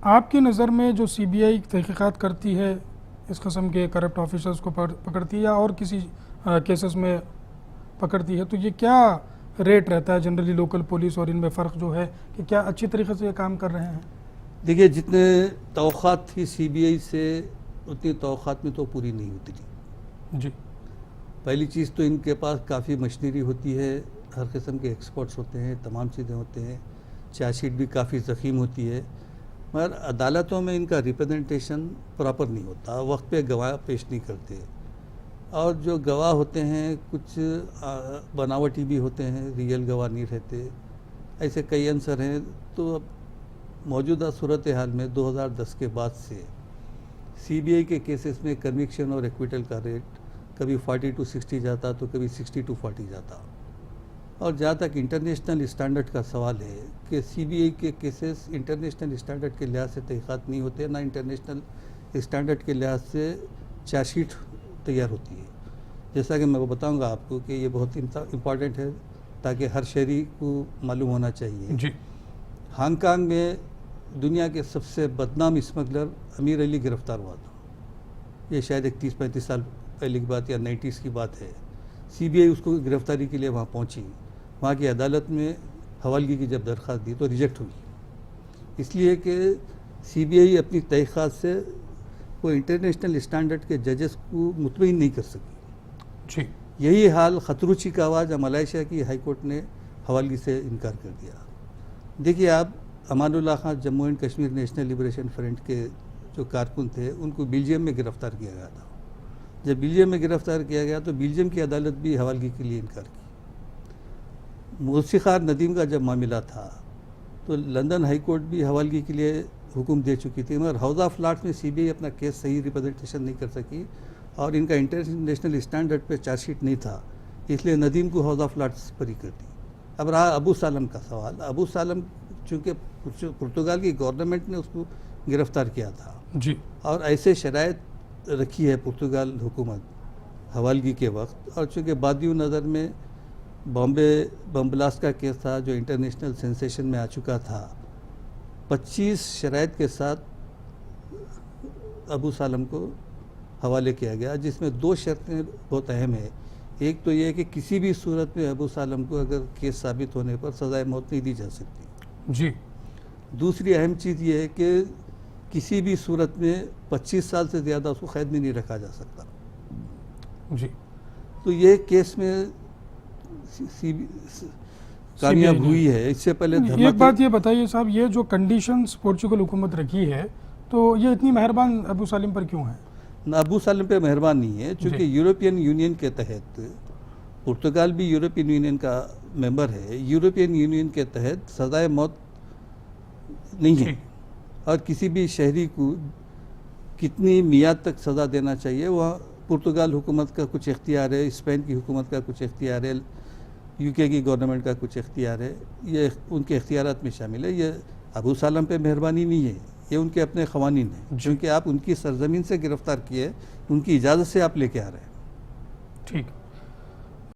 आपकी नज़र में जो सीबीआई तहकीकात करती है इस किस्म के करप्ट ऑफिसर्स को पकड़ती है या और किसी केसेस में पकड़ती है, तो ये क्या रेट रहता है जनरली लोकल पुलिस और इनमें फ़र्क जो है कि क्या अच्छी तरीके से ये काम कर रहे हैं? देखिए, जितने तवक़्क़ात थी सीबीआई से उतनी तवक़्क़ात में तो पूरी नहीं होती थी। जी। पहली चीज़ तो इनके पास काफ़ी मशीनरी होती है, हर किस्म के एक्सपर्ट्स होते हैं, तमाम चीज़ें होते हैं, चार्जशीट भी काफ़ी ज़ख़ीम होती है, मगर अदालतों में इनका रिप्रेजेंटेशन प्रॉपर नहीं होता, वक्त पे गवाह पेश नहीं करते, और जो गवाह होते हैं कुछ बनावटी भी होते हैं, रियल गवाह नहीं रहते। ऐसे कई आंसर हैं। तो अब मौजूदा सूरत हाल में 2010 के बाद से सीबीआई के केसेस में कन्विक्शन और एक्विटल का रेट कभी 40 to 60 जाता तो कभी 60 to 40 जाता। और जहाँ तक इंटरनेशनल स्टैंडर्ड का सवाल है कि सीबीआई के केसेस इंटरनेशनल स्टैंडर्ड के लिहाज से तहक़ीक़ात नहीं होते, ना इंटरनेशनल स्टैंडर्ड के लिहाज से चार्जशीट तैयार होती है। जैसा कि मैं बताऊंगा आपको कि ये बहुत इम्पॉर्टेंट है ताकि हर शहरी को मालूम होना चाहिए। जी। हांगकांग में दुनिया के सबसे बदनाम स्मगलर अमीर अली गिरफ्तार हुआ था। ये शायद 30-35 साल पहले की बात या 90s की बात है। सीबीआई उसको गिरफ्तारी के लिए वहाँ पहुँची, वहाँ की अदालत में हवालगी की जब दरख्वास्त दी तो रिजेक्ट हुई, इसलिए कि सीबीआई अपनी तहक़ीक़ात से वो इंटरनेशनल स्टैंडर्ड के जजेस को मुतमईन नहीं कर सकी। जी। यही हाल खतरुची का आवाज़ मलेशिया की हाई कोर्ट ने हवालगी से इनकार कर दिया। देखिए, आप Amanullah Khan Jammu and Kashmir national liberation front के जो कारकुन थे उनको बेल्जियम में गिरफ़्तार किया गया था। जब बेल्जियम में गिरफ़्तार किया गया तो बेल्जियम की अदालत भी हवालगी के लिए इनकार की। मुफ्तिखार नदीम का जब मामला था तो लंदन हाई कोर्ट भी हवालगी के लिए हुक्म दे चुकी थी, मगर हाउस ऑफ लॉर्ड्स में सीबीआई अपना केस सही रिप्रेजेंटेशन नहीं कर सकी और इनका इंटरनेशनल स्टैंडर्ड पे चार्जशीट नहीं था, इसलिए नदीम को हाउस ऑफ लॉर्ड्स परी कर दी। अब रहा अबू सालम का सवाल। अबू सालम चूँकि पुर्तगाल की गवर्नमेंट ने उसको गिरफ़्तार किया था जी, और ऐसे शराइत रखी है पुर्तगाल हुकूमत हवालगी के वक्त, और चूँकि बादियों नज़र में बॉम्बे बम ब्लास्ट का केस था जो इंटरनेशनल सेंसेशन में आ चुका था, 25 शराइत के साथ अबू सालम को हवाले किया गया, जिसमें 2 शर्तें बहुत अहम है। एक तो ये है कि किसी भी सूरत में अबू सालम को अगर केस साबित होने पर सज़ाए मौत नहीं दी जा सकती। जी। दूसरी अहम चीज़ ये है कि किसी भी सूरत में 25 साल से ज़्यादा उसको कैद में नहीं रखा जा सकता। जी। तो ये केस में कामयाब हुई है। इससे पहले एक बात ये बताइए साहब, ये जो कंडीशंस पोर्चुगल हुकूमत रखी है तो ये इतनी मेहरबान अबू सालिम पर क्यों है? ना अबू सालिम पे मेहरबान नहीं है, चूँकि यूरोपियन यूनियन के तहत पुर्तगाल भी यूरोपियन यूनियन का मेंबर है। यूरोपियन यूनियन के तहत सज़ाए मौत नहीं है, और किसी भी शहरी को कितनी मियाद तक सज़ा देना चाहिए वह पुर्तगाल हुकूमत का कुछ इख्तियार है, स्पेन की हुकूमत का कुछ इख्तियार है, यूके की गवर्नमेंट का कुछ इख्तियार है, ये उनके इख्तियारात में शामिल है। ये अबू सालम पे मेहरबानी नहीं है, ये उनके अपने क़वानीन हैं, क्योंकि आप उनकी सरजमीन से गिरफ़्तार किए, उनकी इजाज़त से आप लेके आ रहे हैं। ठीक।